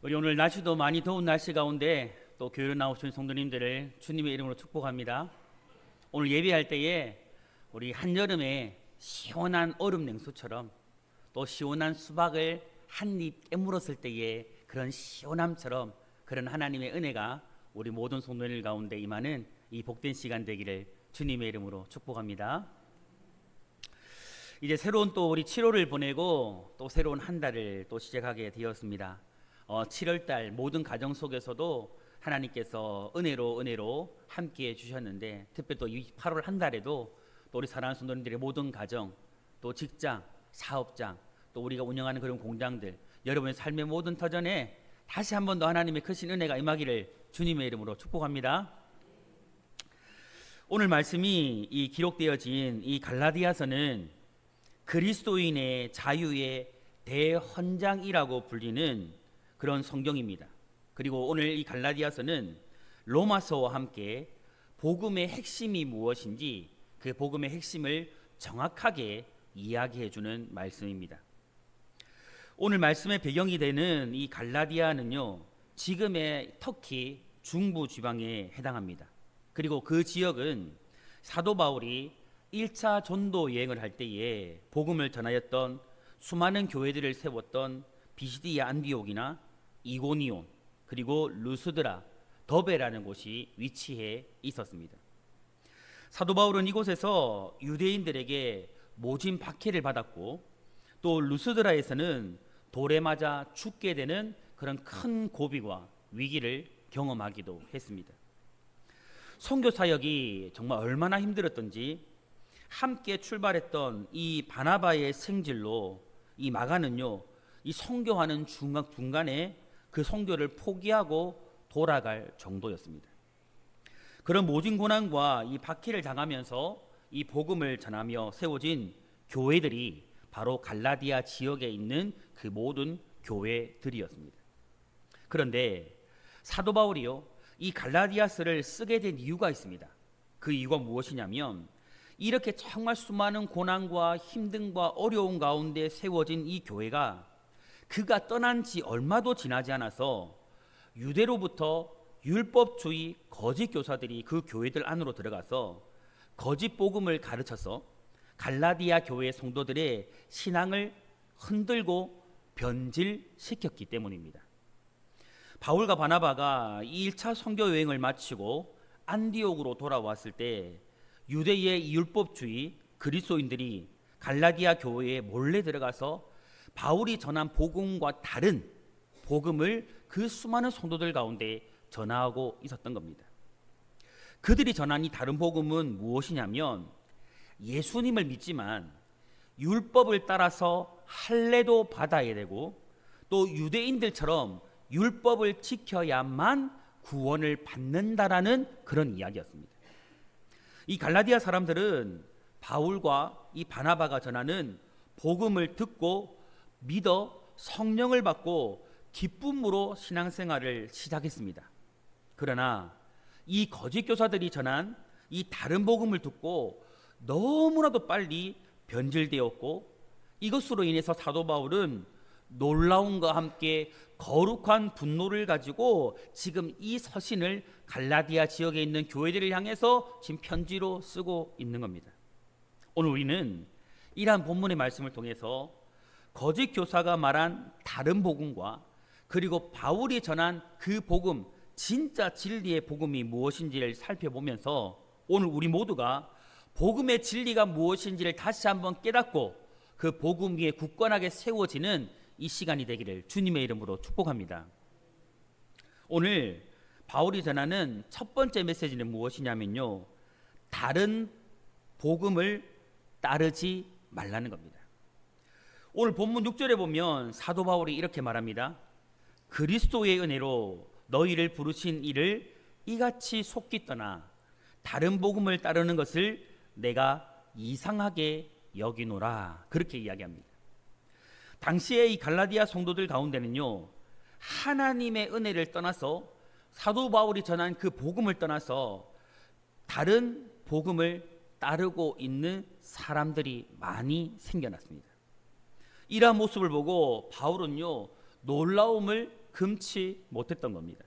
우리 오늘 날씨도 많이 더운 날씨 가운데 또 교회로 나오신 성도님들을 주님의 이름으로 축복합니다. 오늘 예배할 때에 우리 한여름에 시원한 얼음 냉수처럼 또 시원한 수박을 한 입 깨물었을 때의 그런 시원함처럼 그런 하나님의 은혜가 우리 모든 성도들 가운데 임하는 이 복된 시간 되기를 주님의 이름으로 축복합니다. 이제 새로운 또 우리 7월을 보내고 또 새로운 한 달을 또 시작하게 되었습니다. 7월달 모든 가정 속에서도 하나님께서 은혜로 함께해 주셨는데, 특별히 또 이 8월 한 달에도 또 우리 사랑하는 성도님들의 모든 가정, 또 직장, 사업장, 또 우리가 운영하는 그런 공장들, 여러분의 삶의 모든 터전에 다시 한 번 더 하나님의 크신 은혜가 임하기를 주님의 이름으로 축복합니다. 오늘 말씀이 이 기록되어진 이 갈라디아서는 그리스도인의 자유의 대헌장이라고 불리는 그런 성경입니다. 그리고 오늘 이 갈라디아서는 로마서와 함께 복음의 핵심이 무엇인지 그 복음의 핵심을 정확하게 이야기해 주는 말씀입니다. 오늘 말씀의 배경이 되는 이 갈라디아는요, 지금의 터키 중부 지방에 해당합니다. 그리고 그 지역은 사도 바울이 1차 전도 여행을 할 때에 복음을 전하였던 수많은 교회들을 세웠던 비시디아 안디옥이나 이고니온, 그리고 루스드라, 더베라는 곳이 위치해 있었습니다. 사도 바울은 이곳에서 유대인들에게 모진 박해를 받았고, 또 루스드라에서는 돌에 맞아 죽게 되는 그런 큰 고비와 위기를 경험하기도 했습니다. 선교 사역이 정말 얼마나 힘들었던지 함께 출발했던 이 바나바의 생질로 이 마가는요, 이 선교하는 중간에 그 선교를 포기하고 돌아갈 정도였습니다. 그런 모진 고난과 이 박해를 당하면서 이 복음을 전하며 세워진 교회들이 바로 갈라디아 지역에 있는 그 모든 교회들이었습니다. 그런데 사도 바울이요, 이 갈라디아서를 쓰게 된 이유가 있습니다. 그 이유가 무엇이냐면, 이렇게 정말 수많은 고난과 힘듦과 어려운 가운데 세워진 이 교회가 그가 떠난 지 얼마도 지나지 않아서 유대로부터 율법주의 거짓 교사들이 그 교회들 안으로 들어가서 거짓 복음을 가르쳐서 갈라디아 교회 성도들의 신앙을 흔들고 변질시켰기 때문입니다. 바울과 바나바가 1차 선교 여행을 마치고 안디옥으로 돌아왔을 때 유대의 율법주의 그리스도인들이 갈라디아 교회에 몰래 들어가서 바울이 전한 복음과 다른 복음을 그 수많은 성도들 가운데 전하고 있었던 겁니다. 그들이 전한 이 다른 복음은 무엇이냐면, 예수님을 믿지만 율법을 따라서 할례도 받아야 되고 또 유대인들처럼 율법을 지켜야만 구원을 받는다라는 그런 이야기였습니다. 이 갈라디아 사람들은 바울과 이 바나바가 전하는 복음을 듣고 믿어 성령을 받고 기쁨으로 신앙생활을 시작했습니다. 그러나 이 거짓 교사들이 전한 이 다른 복음을 듣고 너무나도 빨리 변질되었고, 이것으로 인해서 사도 바울은 놀라움과 함께 거룩한 분노를 가지고 지금 이 서신을 갈라디아 지역에 있는 교회들을 향해서 지금 편지로 쓰고 있는 겁니다. 오늘 우리는 이러한 본문의 말씀을 통해서 거짓 교사가 말한 다른 복음과 그리고 바울이 전한 그 복음, 진짜 진리의 복음이 무엇인지를 살펴보면서 오늘 우리 모두가 복음의 진리가 무엇인지를 다시 한번 깨닫고 그 복음 위에 굳건하게 세워지는 이 시간이 되기를 주님의 이름으로 축복합니다. 오늘 바울이 전하는 첫 번째 메시지는 무엇이냐면요, 다른 복음을 따르지 말라는 겁니다. 오늘 본문 6절에 보면 사도 바울이 이렇게 말합니다. 그리스도의 은혜로 너희를 부르신 이를 이같이 속기 떠나 다른 복음을 따르는 것을 내가 이상하게 여기노라, 그렇게 이야기합니다. 당시에 이 갈라디아 성도들 가운데는요, 하나님의 은혜를 떠나서 사도 바울이 전한 그 복음을 떠나서 다른 복음을 따르고 있는 사람들이 많이 생겨났습니다. 이러한 모습을 보고 바울은요, 놀라움을 금치 못했던 겁니다.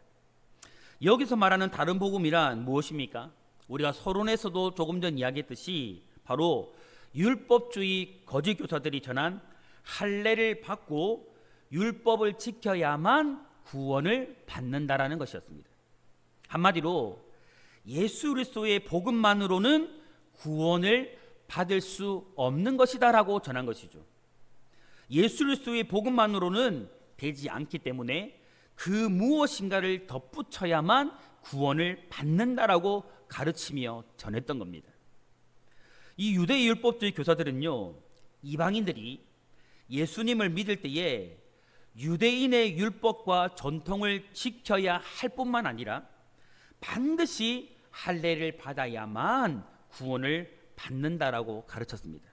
여기서 말하는 다른 복음이란 무엇입니까? 우리가 서론에서도 조금 전 이야기했듯이 바로 율법주의 거짓 교사들이 전한 할례를 받고 율법을 지켜야만 구원을 받는다라는 것이었습니다. 한마디로 예수 그리스도의 복음만으로는 구원을 받을 수 없는 것이다라고 전한 것이죠. 예수 그리스도의 복음만으로는 되지 않기 때문에 그 무엇인가를 덧붙여야만 구원을 받는다라고 가르치며 전했던 겁니다. 이 유대 율법주의 교사들은요, 이방인들이 예수님을 믿을 때에 유대인의 율법과 전통을 지켜야 할 뿐만 아니라 반드시 할례를 받아야만 구원을 받는다라고 가르쳤습니다.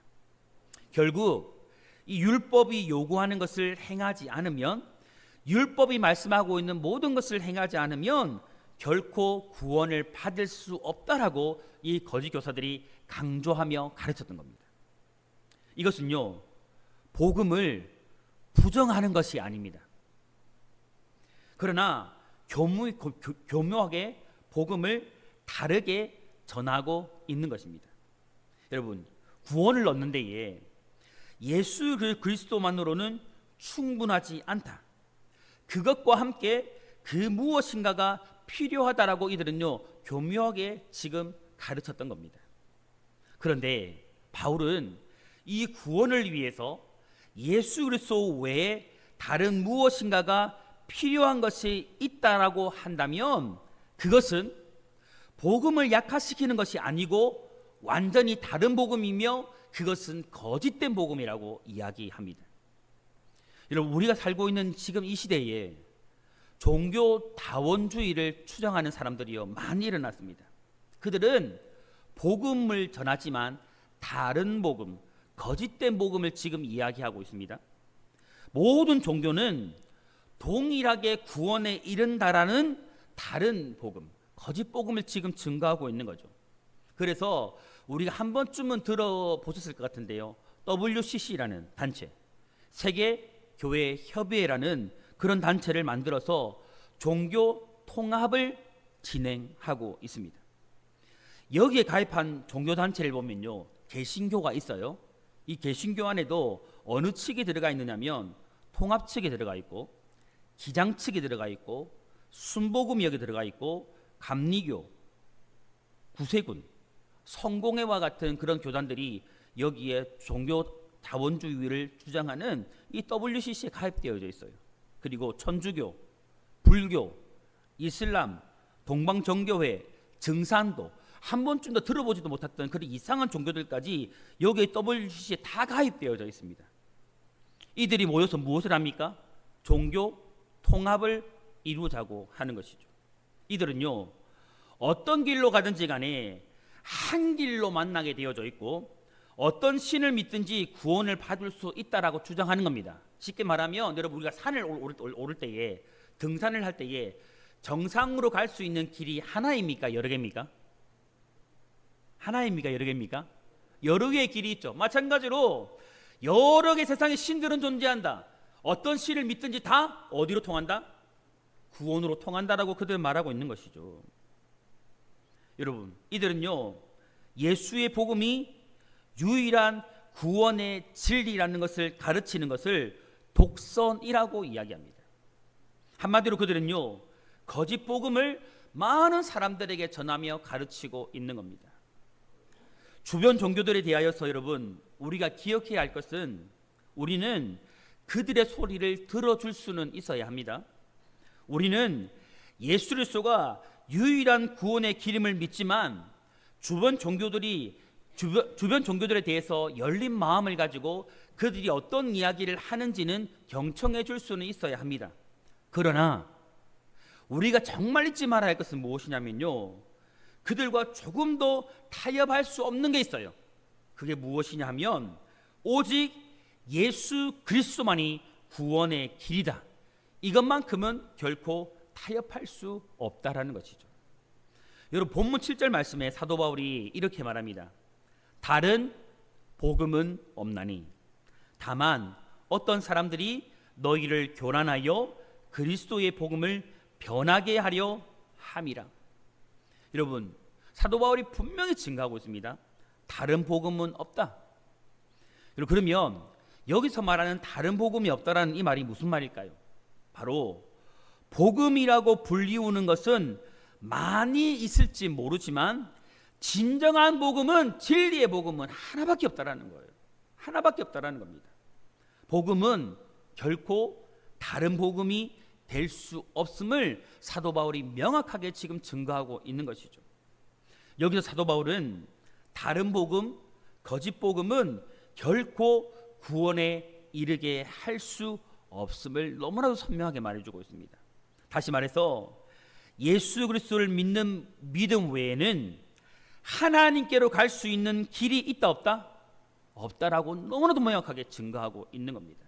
결국 이 율법이 요구하는 것을 행하지 않으면, 율법이 말씀하고 있는 모든 것을 행하지 않으면 결코 구원을 받을 수 없다라고 이 거짓 교사들이 강조하며 가르쳤던 겁니다. 이것은요, 복음을 부정하는 것이 아닙니다. 그러나 교묘하게 복음을 다르게 전하고 있는 것입니다. 여러분, 구원을 얻는 데에 예수 그리스도만으로는 충분하지 않다. 그것과 함께 그 무엇인가가 필요하다라고 이들은요, 교묘하게 지금 가르쳤던 겁니다. 그런데 바울은 이 구원을 위해서 예수 그리스도 외에 다른 무엇인가가 필요한 것이 있다라고 한다면 그것은 복음을 약화시키는 것이 아니고 완전히 다른 복음이며 그것은 거짓된 복음이라고 이야기합니다. 여러분, 우리가 살고 있는 지금 이 시대에 종교 다원주의를 추정하는 사람들이요, 많이 일어났습니다. 그들은 복음을 전하지만 다른 복음, 거짓된 복음을 지금 이야기하고 있습니다. 모든 종교는 동일하게 구원에 이른다라는 다른 복음, 거짓 복음을 지금 증거하고 있는 거죠. 그래서 우리가 한 번쯤은 들어보셨을 것 같은데요, WCC라는 단체, 세계교회협의회라는 그런 단체를 만들어서 종교 통합을 진행하고 있습니다. 여기에 가입한 종교단체를 보면요, 개신교가 있어요. 이 개신교 안에도 어느 측이 들어가 있느냐면 통합 측이 들어가 있고, 기장 측이 들어가 있고, 순복음이 여기 들어가 있고, 감리교, 구세군, 성공회와 같은 그런 교단들이 여기에 종교 다원주의를 주장하는 이 WCC에 가입되어 있어요. 그리고 천주교, 불교, 이슬람, 동방정교회, 증산도, 한 번쯤 더 들어보지도 못했던 그런 이상한 종교들까지 여기에 WCC에 다 가입되어 있습니다. 이들이 모여서 무엇을 합니까? 종교 통합을 이루자고 하는 것이죠. 이들은요, 어떤 길로 가든지 간에 한 길로 만나게 되어져 있고 어떤 신을 믿든지 구원을 받을 수 있다라고 주장하는 겁니다. 쉽게 말하면 여러분, 우리가 산을 오를 때에, 등산을 할 때에 정상으로 갈 수 있는 길이 하나입니까? 여러 개입니까? 하나입니까? 여러 개입니까? 여러 개의 길이 있죠. 마찬가지로 여러 개 세상에 신들은 존재한다. 어떤 신을 믿든지 다 어디로 통한다? 구원으로 통한다라고 그들은 말하고 있는 것이죠. 여러분, 이들은요, 예수의 복음이 유일한 구원의 진리라는 것을 가르치는 것을 독선이라고 이야기합니다. 한마디로 그들은요, 거짓 복음을 많은 사람들에게 전하며 가르치고 있는 겁니다. 주변 종교들에 대하여서 여러분, 우리가 기억해야 할 것은 우리는 그들의 소리를 들어줄 수는 있어야 합니다. 우리는 예수 그리스도가 유일한 구원의 길임을 믿지만 주변 종교들에 대해서 열린 마음을 가지고 그들이 어떤 이야기를 하는지는 경청해 줄 수는 있어야 합니다. 그러나 우리가 정말 잊지 말아야 할 것은 무엇이냐면요, 그들과 조금도 타협할 수 없는 게 있어요. 그게 무엇이냐 하면 오직 예수 그리스도만이 구원의 길이다. 이것만큼은 결코 타협할 수 없다라는 것이죠. 여러분, 본문 7절 말씀에 사도 바울이 이렇게 말합니다. 다른 복음은 없나니 다만 어떤 사람들이 너희를 교란하여 그리스도의 복음을 변하게 하려 함이라. 여러분, 사도 바울이 분명히 증거하고 있습니다. 다른 복음은 없다. 여러분, 그러면 여기서 말하는 다른 복음이 없다라는 이 말이 무슨 말일까요? 바로 복음이라고 불리우는 것은 많이 있을지 모르지만 진정한 복음은, 진리의 복음은 하나밖에 없다라는 거예요. 하나밖에 없다라는 겁니다. 복음은 결코 다른 복음이 될 수 없음을 사도 바울이 명확하게 지금 증거하고 있는 것이죠. 여기서 사도 바울은 다른 복음, 거짓 복음은 결코 구원에 이르게 할 수 없음을 너무나도 선명하게 말해주고 있습니다. 다시 말해서 예수 그리스도를 믿는 믿음 외에는 하나님께로 갈 수 있는 길이 있다 없다? 없다라고 너무나도 명확하게 증거하고 있는 겁니다.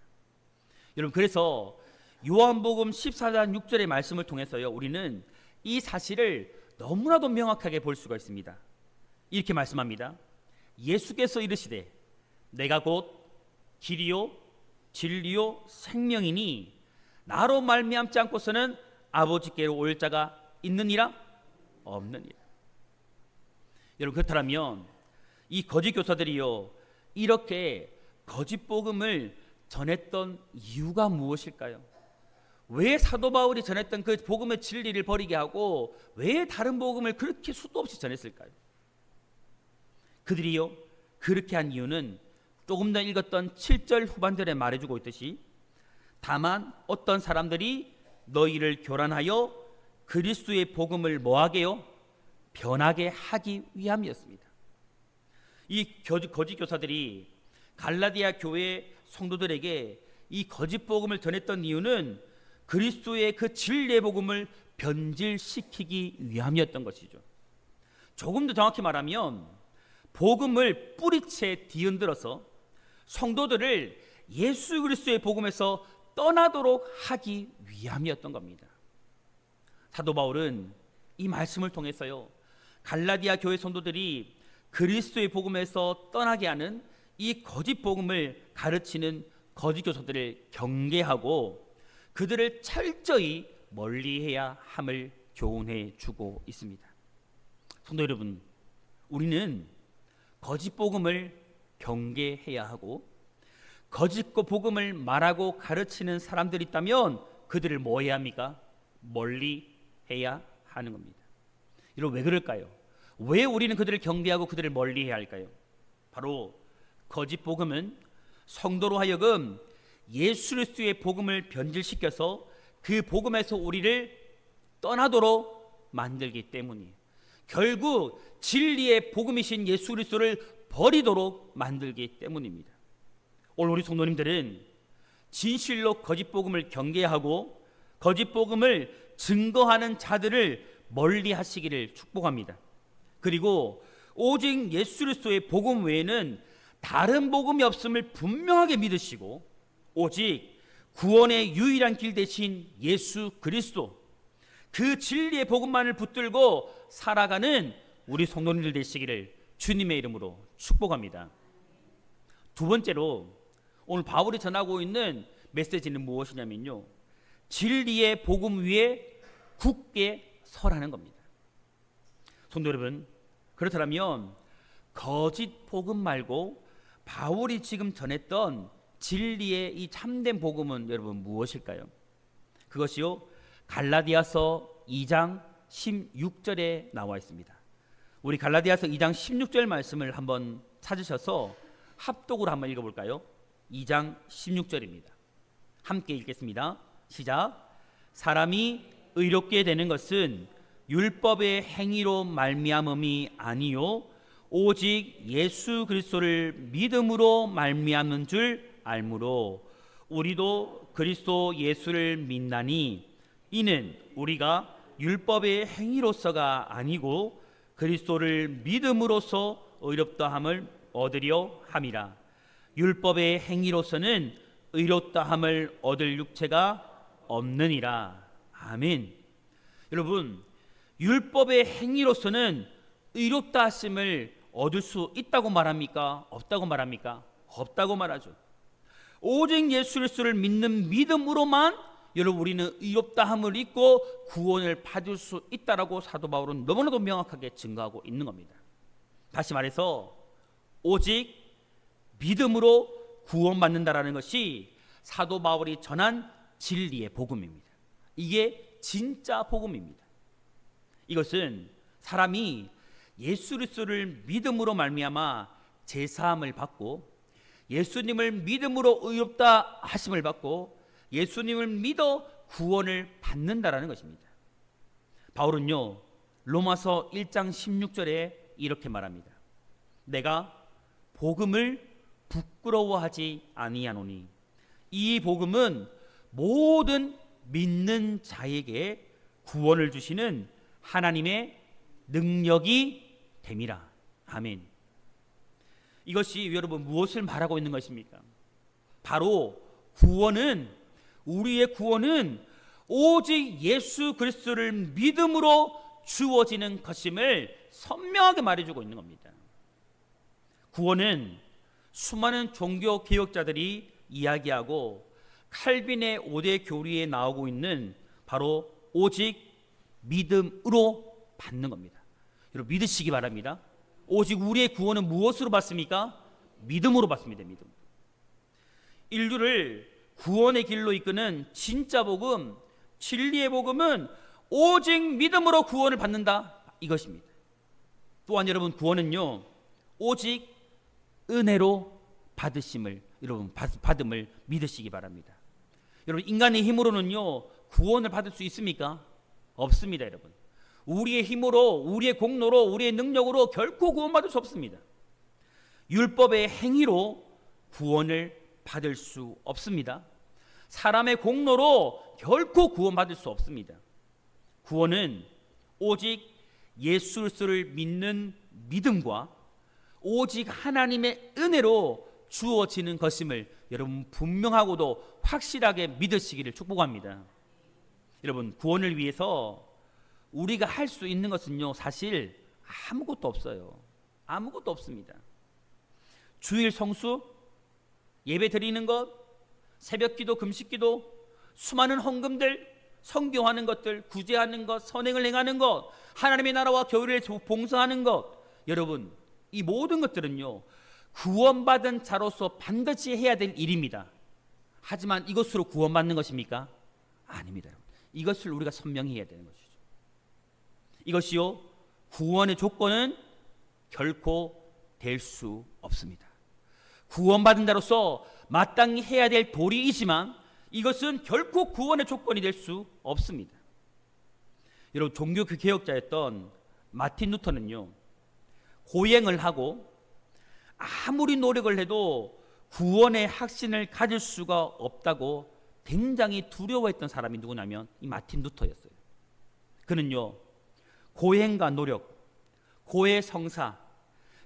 여러분, 그래서 요한복음 14장 6절의 말씀을 통해서요, 우리는 이 사실을 너무나도 명확하게 볼 수가 있습니다. 이렇게 말씀합니다. 예수께서 이르시되 내가 곧 길이요 진리요 생명이니 나로 말미암지 않고서는 아버지께로 올 자가 있느니라 없느니라. 여러분, 그렇다면 이 거짓 교사들이요, 이렇게 거짓 복음을 전했던 이유가 무엇일까요? 왜 사도 바울이 전했던 그 복음의 진리를 버리게 하고 왜 다른 복음을 그렇게 수도 없이 전했을까요? 그들이요, 그렇게 한 이유는 조금 더 읽었던 7절 후반절에 말해주고 있듯이 다만 어떤 사람들이 너희를 교란하여 그리스도의 복음을 뭐하게요? 변하게 하기 위함이었습니다. 이 거짓 교사들이 갈라디아 교회 성도들에게 이 거짓 복음을 전했던 이유는 그리스도의 그 진리의 복음을 변질시키기 위함이었던 것이죠. 조금 더 정확히 말하면 복음을 뿌리채 뒤흔들어서 성도들을 예수 그리스도의 복음에서 떠나도록 하기 위함이었던 겁니다. 사도 바울은 이 말씀을 통해서요, 갈라디아 교회 성도들이 그리스도의 복음에서 떠나게 하는 이 거짓 복음을 가르치는 거짓 교사들을 경계하고 그들을 철저히 멀리해야 함을 교훈해 주고 있습니다. 성도 여러분, 우리는 거짓 복음을 경계해야 하고 거짓 복음을 말하고 가르치는 사람들이 있다면 그들을 뭐 해야 합니까? 멀리해야 하는 겁니다. 여러분, 왜 그럴까요? 왜 우리는 그들을 경계하고 그들을 멀리해야 할까요? 바로 거짓 복음은 성도로 하여금 예수 그리스도의 복음을 변질시켜서 그 복음에서 우리를 떠나도록 만들기 때문이에요. 결국 진리의 복음이신 예수 그리스도를 버리도록 만들기 때문입니다. 오늘 우리 성도님들은 진실로 거짓 복음을 경계하고 거짓 복음을 증거하는 자들을 멀리 하시기를 축복합니다. 그리고 오직 예수 그리스도의 복음 외에는 다른 복음이 없음을 분명하게 믿으시고 오직 구원의 유일한 길 대신 예수 그리스도, 그 진리의 복음만을 붙들고 살아가는 우리 성도님들 되시기를 주님의 이름으로 축복합니다. 두 번째로 오늘 바울이 전하고 있는 메시지는 무엇이냐면요, 진리의 복음 위에 굳게 서라는 겁니다. 성도 여러분, 그렇다면 거짓 복음 말고 바울이 지금 전했던 진리의 이 참된 복음은 여러분 무엇일까요? 그것이요, 갈라디아서 2장 16절에 나와 있습니다. 우리 갈라디아서 2장 16절 말씀을 한번 찾으셔서 합독으로 한번 읽어볼까요? 2장 16절입니다. 함께 읽겠습니다. 시작. 사람이 의롭게 되는 것은 율법의 행위로 말미암음이 아니요 오직 예수 그리스도를 믿음으로 말미암는 줄 알므로 우리도 그리스도 예수를 믿나니 이는 우리가 율법의 행위로서가 아니고 그리스도를 믿음으로써 의롭다함을 얻으려 함이라. 율법의 행위로서는 의롭다함을 얻을 육체가 없느니라. 아멘. 여러분, 율법의 행위로서는 의롭다 하심을 얻을 수 있다고 말합니까? 없다고 말합니까? 없다고 말하죠. 오직 예수 그리스도를 믿는 믿음으로만 여러분, 우리는 의롭다함을 입고 구원을 받을 수 있다라고 사도 바울은 너무나도 명확하게 증거하고 있는 겁니다. 다시 말해서 오직 믿음으로 구원받는다라는 것이 사도 바울이 전한 진리의 복음입니다. 이게 진짜 복음입니다. 이것은 사람이 예수 그리스도를 믿음으로 말미암아 제사함을 받고 예수님을 믿음으로 의롭다 하심을 받고 예수님을 믿어 구원을 받는다라는 것입니다. 바울은요, 로마서 1장 16절에 이렇게 말합니다. 내가 복음을 부끄러워하지 아니하노니 이 복음은 모든 믿는 자에게 구원을 주시는 하나님의 능력이 됨이라. 아멘. 이것이 여러분 무엇을 말하고 있는 것입니까? 바로 우리의 구원은 오직 예수 그리스도를 믿음으로 주어지는 것임을 선명하게 말해주고 있는 겁니다. 구원은 수많은 종교 개혁자들이 이야기하고 칼빈의 5대 교리에 나오고 있는 바로 오직 믿음으로 받는 겁니다. 여러분 믿으시기 바랍니다. 오직 우리의 구원은 무엇으로 받습니까? 믿음으로 받습니다. 믿음. 인류를 구원의 길로 이끄는 진짜 복음, 진리의 복음은 오직 믿음으로 구원을 받는다, 이것입니다. 또한 여러분 구원은요 오직 은혜로 받으심을 여러분 받음을 믿으시기 바랍니다. 여러분 인간의 힘으로는요 구원을 받을 수 있습니까? 없습니다. 여러분 우리의 힘으로, 우리의 공로로, 우리의 능력으로 결코 구원받을 수 없습니다. 율법의 행위로 구원을 받을 수 없습니다. 사람의 공로로 결코 구원받을 수 없습니다. 구원은 오직 예수 그리스도를 믿는 믿음과 오직 하나님의 은혜로 주어지는 것임을 여러분 분명하고도 확실하게 믿으시기를 축복합니다. 여러분 구원을 위해서 우리가 할 수 있는 것은요 사실 아무것도 없어요. 아무것도 없습니다. 주일 성수, 예배 드리는 것, 새벽기도, 금식기도, 수많은 헌금들, 성교하는 것들, 구제하는 것, 선행을 행하는 것, 하나님의 나라와 교회를 봉사하는 것, 여러분 이 모든 것들은요 구원받은 자로서 반드시 해야 될 일입니다. 하지만 이것으로 구원받는 것입니까? 아닙니다. 이것을 우리가 선명히 해야 되는 것이죠. 이것이요 구원의 조건은 결코 될 수 없습니다. 구원받은 자로서 마땅히 해야 될 도리이지만 이것은 결코 구원의 조건이 될 수 없습니다. 여러분 종교 개혁자였던 마틴 루터는요 고행을 하고 아무리 노력을 해도 구원의 확신을 가질 수가 없다고 굉장히 두려워했던 사람이 누구냐면 이 마틴 루터였어요. 그는요 고행과 노력, 고해 성사,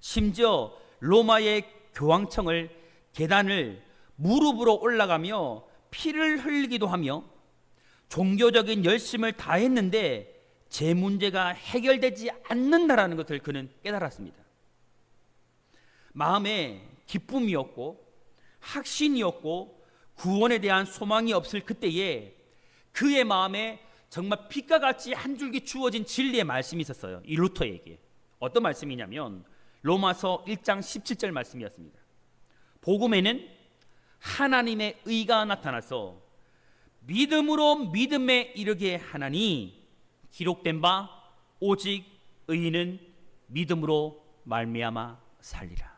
심지어 로마의 교황청을 계단을 무릎으로 올라가며 피를 흘리기도 하며 종교적인 열심을 다했는데 제 문제가 해결되지 않는다라는 것을 그는 깨달았습니다. 마음에 기쁨이었고 확신이었고 구원에 대한 소망이 없을 그때에 그의 마음에 정말 빛과 같이 한 줄기 주어진 진리의 말씀이 있었어요. 이 루터에게. 어떤 말씀이냐면 로마서 1장 17절 말씀이었습니다. 복음에는 하나님의 의가 나타나서 믿음으로 믿음에 이르게 하나니 기록된 바 오직 의인은 믿음으로 말미암아 살리라.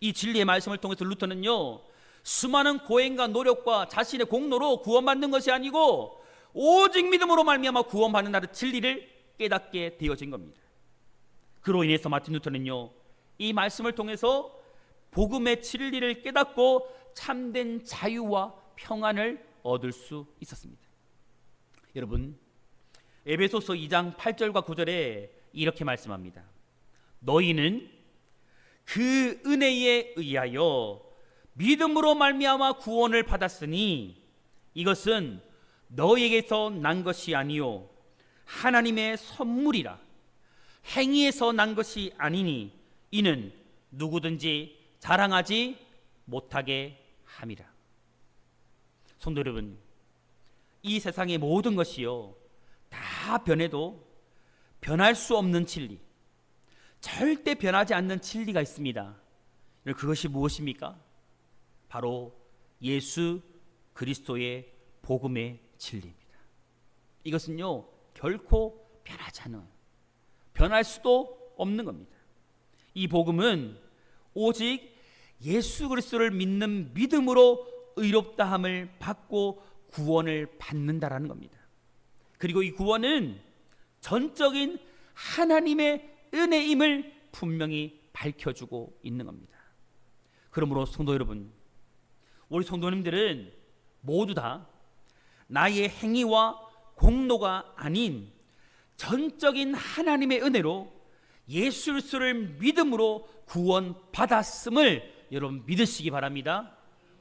이 진리의 말씀을 통해서 루터는요 수많은 고행과 노력과 자신의 공로로 구원받는 것이 아니고 오직 믿음으로 말미암아 구원받는다는 진리를 깨닫게 되어진 겁니다. 그로 인해서 마틴 루터는요 이 말씀을 통해서 복음의 진리를 깨닫고 참된 자유와 평안을 얻을 수 있었습니다. 여러분 에베소서 2장 8절과 9절에 이렇게 말씀합니다. 너희는 그 은혜에 의하여 믿음으로 말미암아 구원을 받았으니 이것은 너희에게서 난 것이 아니요 하나님의 선물이라. 행위에서 난 것이 아니니 이는 누구든지 자랑하지 못하게 함이라. 성도 여러분, 이 세상의 모든 것이요 다 변해도 변할 수 없는 진리, 절대 변하지 않는 진리가 있습니다. 그것이 무엇입니까? 바로 예수 그리스도의 복음의 진리입니다. 이것은요 결코 변하지 않아요. 변할 수도 없는 겁니다. 이 복음은 오직 예수 그리스도를 믿는 믿음으로 의롭다함을 받고 구원을 받는다라는 겁니다. 그리고 이 구원은 전적인 하나님의 은혜임을 분명히 밝혀주고 있는 겁니다. 그러므로 성도 여러분, 우리 성도님들은 모두 다 나의 행위와 공로가 아닌 전적인 하나님의 은혜로 예수 그리스도를 믿음으로 구원받았음을 여러분 믿으시기 바랍니다.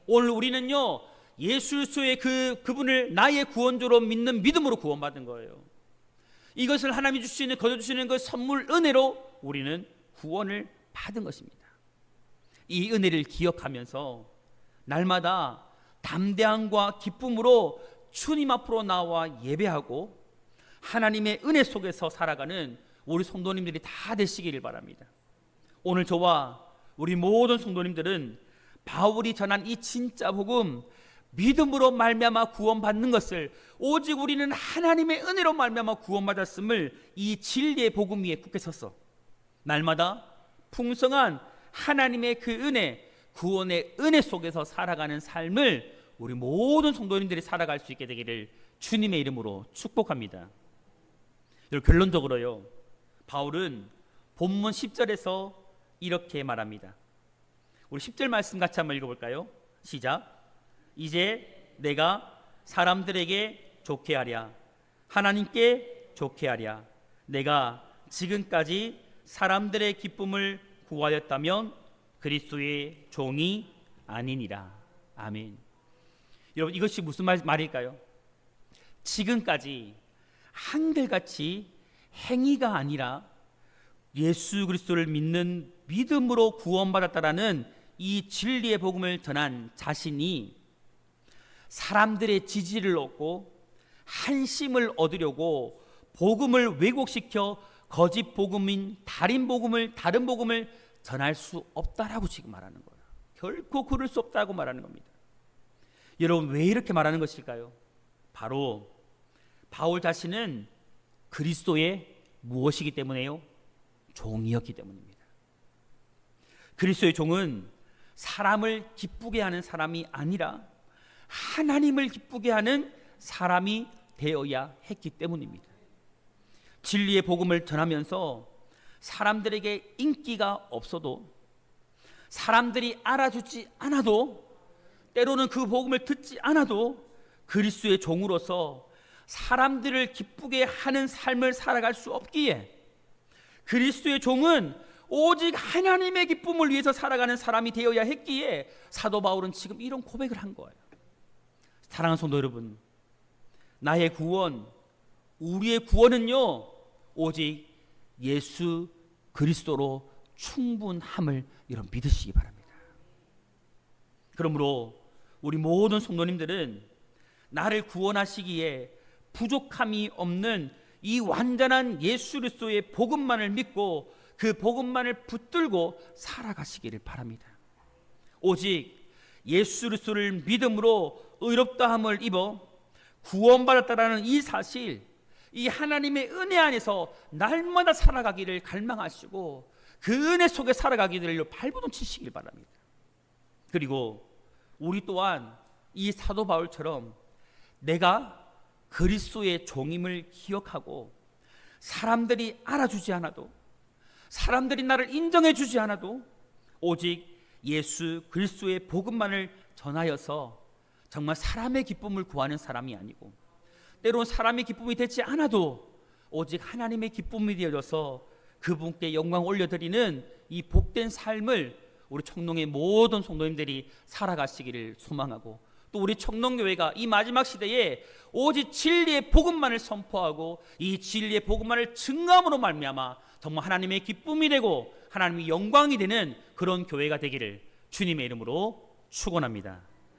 오늘 우리는요 예수 그리스도의 그분을 나의 구원주로 믿는 믿음으로 구원받은 거예요. 이것을 하나님이 주시는 거둬주시는 그 선물 은혜로 우리는 구원을 받은 것입니다. 이 은혜를 기억하면서 날마다 담대함과 기쁨으로 주님 앞으로 나와 예배하고 하나님의 은혜 속에서 살아가는 우리 성도님들이 다 되시기를 바랍니다. 오늘 저와 우리 모든 성도님들은 바울이 전한 이 진짜 복음, 믿음으로 말미암아 구원받는 것을 오직 우리는 하나님의 은혜로 말미암아 구원받았음을 이 진리의 복음 위에 굳게 서서 날마다 풍성한 하나님의 그 은혜, 구원의 은혜 속에서 살아가는 삶을 우리 모든 성도님들이 살아갈 수 있게 되기를 주님의 이름으로 축복합니다. 결론적으로요, 바울은 본문 10절에서 이렇게 말합니다. 우리 10절 말씀 같이 한번 읽어볼까요? 시작. 이제 내가 사람들에게 좋게 하랴, 하나님께 좋게 하랴. 내가 지금까지 사람들의 기쁨을 구하였다면 그리스도의 종이 아니니라. 아멘. 여러분, 이것이 무슨 말일까요? 지금까지 한결같이 행위가 아니라 예수 그리스도를 믿는 믿음으로 구원받았다라는 이 진리의 복음을 전한 자신이 사람들의 지지를 얻고 한심을 얻으려고 복음을 왜곡시켜 거짓 복음인 다른 복음을 전할 수 없다라고 지금 말하는 거예요. 결코 그럴 수 없다고 말하는 겁니다. 여러분, 왜 이렇게 말하는 것일까요? 바로 바울 자신은 그리스도의 무엇이기 때문에요? 종이었기 때문입니다. 그리스도의 종은 사람을 기쁘게 하는 사람이 아니라 하나님을 기쁘게 하는 사람이 되어야 했기 때문입니다. 진리의 복음을 전하면서 사람들에게 인기가 없어도, 사람들이 알아주지 않아도, 때로는 그 복음을 듣지 않아도 그리스도의 종으로서 사람들을 기쁘게 하는 삶을 살아갈 수 없기에 그리스도의 종은 오직 하나님의 기쁨을 위해서 살아가는 사람이 되어야 했기에 사도 바울은 지금 이런 고백을 한 거예요. 사랑하는 성도 여러분, 나의 구원, 우리의 구원은요 오직 예수 그리스도로 충분함을 여러분 믿으시기 바랍니다. 그러므로 우리 모든 성도님들은 나를 구원하시기에 부족함이 없는 이 완전한 예수 그리스도의 복음만을 믿고 그 복음만을 붙들고 살아가시기를 바랍니다. 오직 예수 그리스도를 믿음으로 의롭다함을 입어 구원받았다라는 이 사실, 이 하나님의 은혜 안에서 날마다 살아가기를 갈망하시고 그 은혜 속에 살아가기를 발버둥 치시길 바랍니다. 그리고 우리 또한 이 사도 바울처럼 내가 그리스도의 종임을 기억하고 사람들이 알아주지 않아도, 사람들이 나를 인정해 주지 않아도 오직 예수 그리스도의 복음만을 전하여서 정말 사람의 기쁨을 구하는 사람이 아니고, 때로는 사람의 기쁨이 되지 않아도 오직 하나님의 기쁨이 되어져서 그분께 영광 올려드리는 이 복된 삶을 우리 청농의 모든 성도님들이 살아가시기를 소망하고, 또 우리 청농교회가 이 마지막 시대에 오직 진리의 복음만을 선포하고 이 진리의 복음만을 증거함으로 말미암아 정말 하나님의 기쁨이 되고 하나님의 영광이 되는 그런 교회가 되기를 주님의 이름으로 축원합니다.